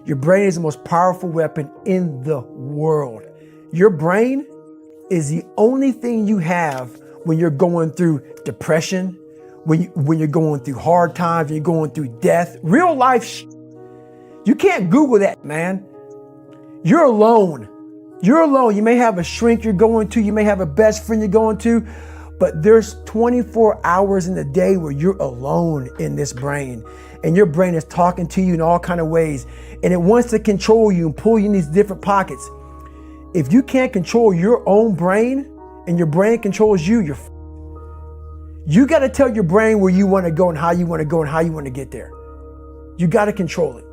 Your brain is the most powerful weapon in the world. Your brain is the only thing you have when you're going through depression, when you're going through hard times, when you're going through death, real life. You can't Google that, man. You're alone. You're alone. You may have a shrink you're going to, you may have a best friend you're going to, but there's 24 hours in the day where you're alone in this brain, and your brain is talking to you in all kinds of ways, and it wants to control you and pull you in these different pockets. If you can't control your own brain and your brain controls you, you got to tell your brain where you want to go and how you want to go and how you want to get there. You got to control it.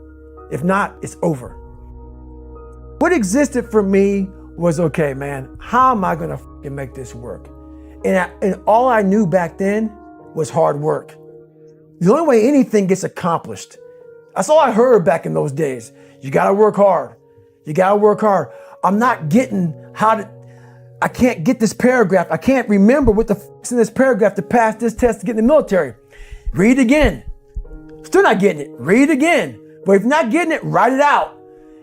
If not, it's over. What existed for me was, okay, man, how am I going to make this work? And all I knew back then was hard work. The only way anything gets accomplished. That's all I heard back in those days. You got to work hard. You got to work hard. I'm not getting I can't get this paragraph. I can't remember what the f***'s in this paragraph to pass this test to get in the military. Read again. Still not getting it. Read again. But if you're not getting it, write it out.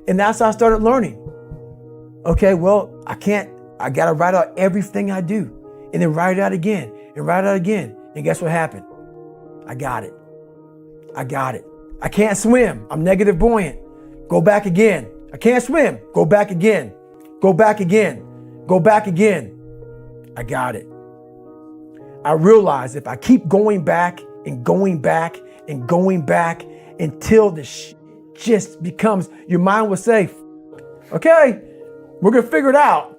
And that's how I started learning. Okay, well, I got to write out everything I do. And then write it out again and write it out again. And guess what happened? I got it. I can't swim. I'm negative buoyant. Go back again. I can't swim. Go back again. Go back again. Go back again. I got it. I realized if I keep going back and going back and going back until the just becomes, your mind will say, okay, we're going to figure it out.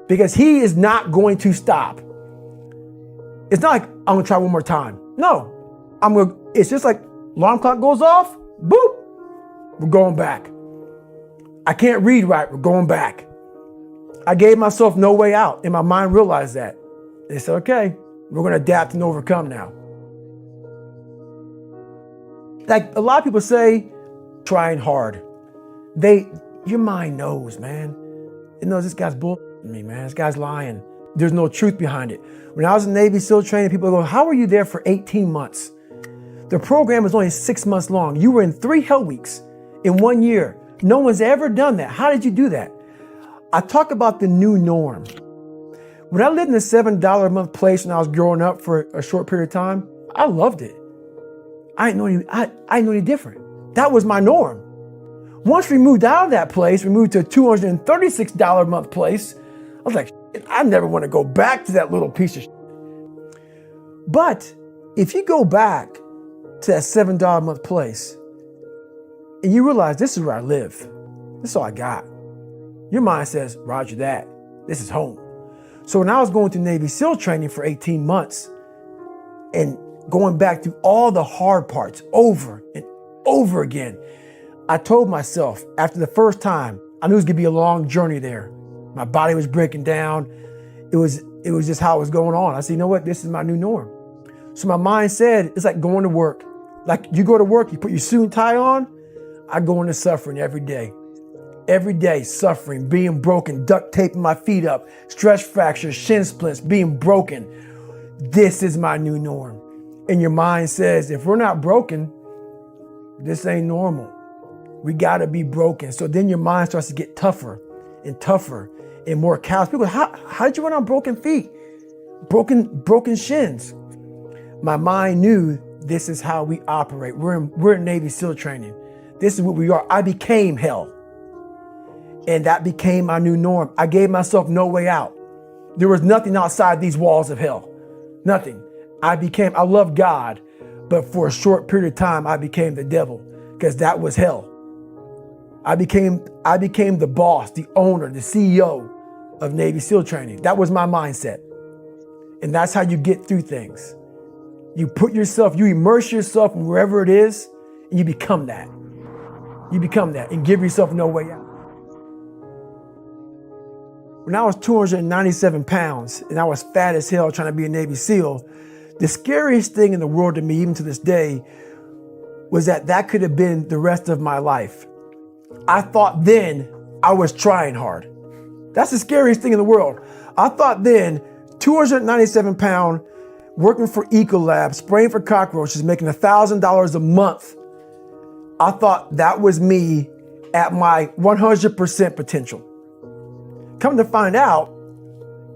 Because he is not going to stop. It's not like I'm going to try one more time. No, it's just like alarm clock goes off, boop, we're going back. I can't read right, we're going back. I gave myself no way out, and my mind realized that. They said, okay, we're going to adapt and overcome now. Like a lot of people say, trying hard. Your mind knows, man. It knows this guy's bull. Me, man, this guy's lying. There's no truth behind it. When I was in Navy SEAL training, people go, how were you there for 18 months? The program was only 6 months long. You were in 3 hell weeks in 1 year. No one's ever done that. How did you do that? I talk about the new norm. When I lived in a $7 a month place when I was growing up for a short period of time, I loved it. I didn't know any different. That was my norm. Once we moved out of that place, we moved to a $236 a month place. I was like, I never want to go back to that little piece of shit. But if you go back to that $7 a month place and you realize this is where I live, this is all I got, your mind says, roger that, this is home. So when I was going through Navy SEAL training for 18 months and going back through all the hard parts over and over again, I told myself after the first time, I knew it was gonna be a long journey there. My body was breaking down. It was just how it was going on. I said, you know what? This is my new norm. So my mind said, it's like going to work. Like you go to work, you put your suit and tie on. I go into suffering every day. Every day, suffering, being broken, duct taping my feet up, stress fractures, shin splints, being broken. This is my new norm. And your mind says, if we're not broken, this ain't normal. We gotta be broken. So then your mind starts to get tougher and tougher and more callous. People go, how did you run on broken feet? Broken shins. My mind knew this is how we operate. We're in Navy SEAL training. This is what we are. I became hell. And that became my new norm. I gave myself no way out. There was nothing outside these walls of hell. Nothing. I loved God, but for a short period of time, I became the devil because that was hell. I became the boss, the owner, the CEO of Navy SEAL training. That was my mindset. And that's how you get through things. You immerse yourself in wherever it is, and you become that. You become that and give yourself no way out. When I was 297 pounds and I was fat as hell trying to be a Navy SEAL, the scariest thing in the world to me, even to this day, was that could have been the rest of my life. I thought then I was trying hard. That's the scariest thing in the world. I thought then, 297 pound, working for Ecolab, spraying for cockroaches, making $1,000 a month. I thought that was me at my 100% potential. Come to find out,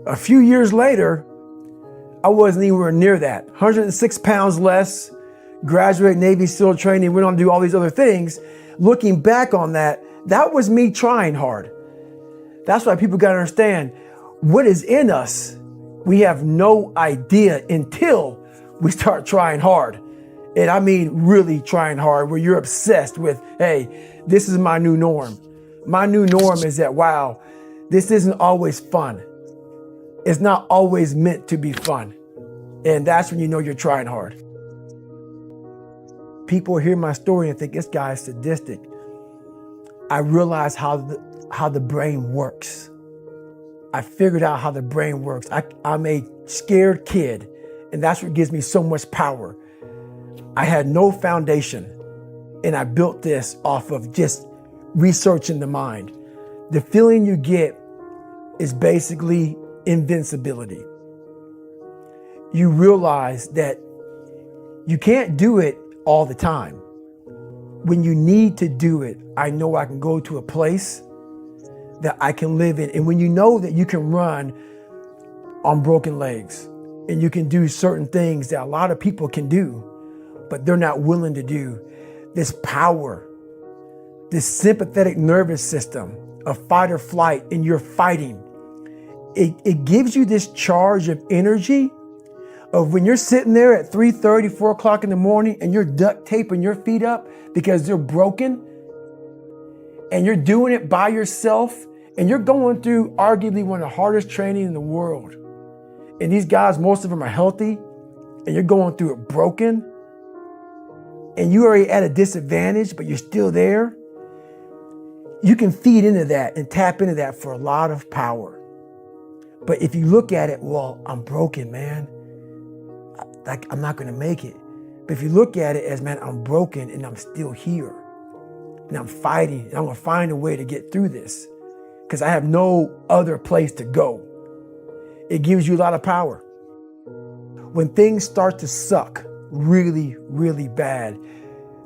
a few years later, I wasn't anywhere near that. 106 pounds less, graduate Navy SEAL training, went on to do all these other things. Looking back on that, that was me trying hard. That's why people got to understand what is in us. We have no idea until we start trying hard. And I mean really trying hard, where you're obsessed with, hey, this is my new norm. My new norm is that, wow, this isn't always fun. It's not always meant to be fun. And that's when you know you're trying hard. People hear my story and think this guy is sadistic. I realize how the brain works. I figured out how the brain works. I'm a scared kid, and that's what gives me so much power. I had no foundation, and I built this off of just researching the mind. The feeling you get is basically invincibility. You realize that you can't do it all the time. When you need to do it, I know I can go to a place that I can live in. And when you know that you can run on broken legs and you can do certain things that a lot of people can do, but they're not willing to do, this power, this sympathetic nervous system of fight or flight, and you're fighting, it gives you this charge of energy of when you're sitting there at 3:30, 4 o'clock in the morning and you're duct taping your feet up because they're broken, and you're doing it by yourself, and you're going through arguably one of the hardest training in the world. And these guys, most of them are healthy, and you're going through it broken, and you're already at a disadvantage, but you're still there. You can feed into that and tap into that for a lot of power. But if you look at it, well, I'm broken, man. I'm not gonna make it. But if you look at it as, man, I'm broken and I'm still here, and I'm fighting, and I'm gonna find a way to get through this because I have no other place to go. It gives you a lot of power. When things start to suck really, really bad,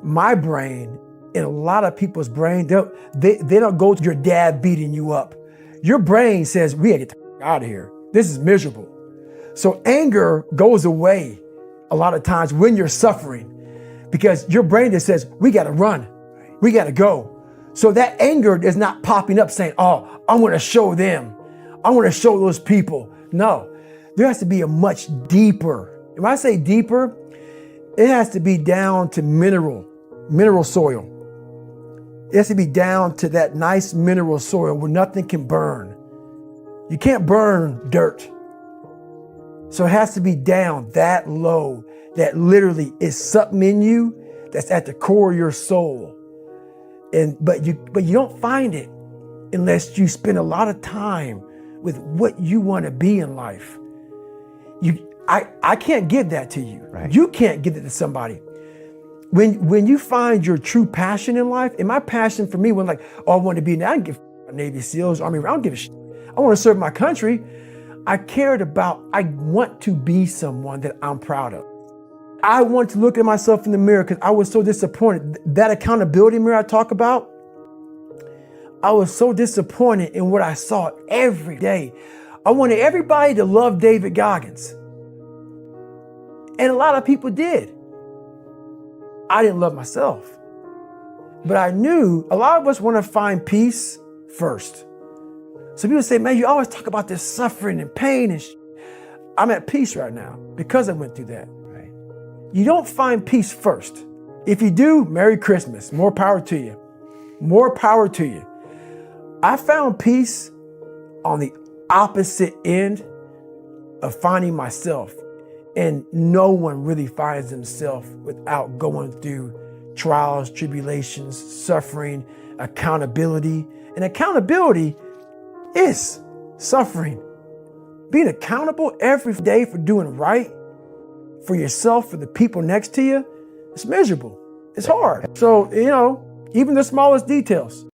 my brain and a lot of people's brain, they don't go to your dad beating you up. Your brain says, we gotta get the out of here. This is miserable. So anger goes away a lot of times when you're suffering, because your brain just says, we gotta run, we gotta go. So that anger is not popping up saying, oh, I wanna show them, I wanna show those people. No, there has to be a much deeper, and when I say deeper, it has to be down to mineral soil. It has to be down to that nice mineral soil where nothing can burn. You can't burn dirt. So it has to be down that low, that literally is something in you that's at the core of your soul. But you don't find it unless you spend a lot of time with what you want to be in life. I can't give that to you. Right. You can't give it to somebody. When you find your true passion in life, and my passion for me was like, oh, I want to be, I don't give a Navy SEALs, Army, I don't give a shit. I want to serve my country. I want to be someone that I'm proud of. I want to look at myself in the mirror because I was so disappointed. That accountability mirror I talk about, I was so disappointed in what I saw every day. I wanted everybody to love David Goggins. And a lot of people did. I didn't love myself. But I knew a lot of us want to find peace first. So people say, man, you always talk about this suffering and pain and I'm at peace right now because I went through that. Right. You don't find peace first. If you do, Merry Christmas. More power to you. More power to you. I found peace on the opposite end of finding myself. And no one really finds themselves without going through trials, tribulations, suffering, accountability. And accountability is suffering. Being accountable every day for doing right for yourself, for the people next to you, it's miserable. It's hard. So, even the smallest details.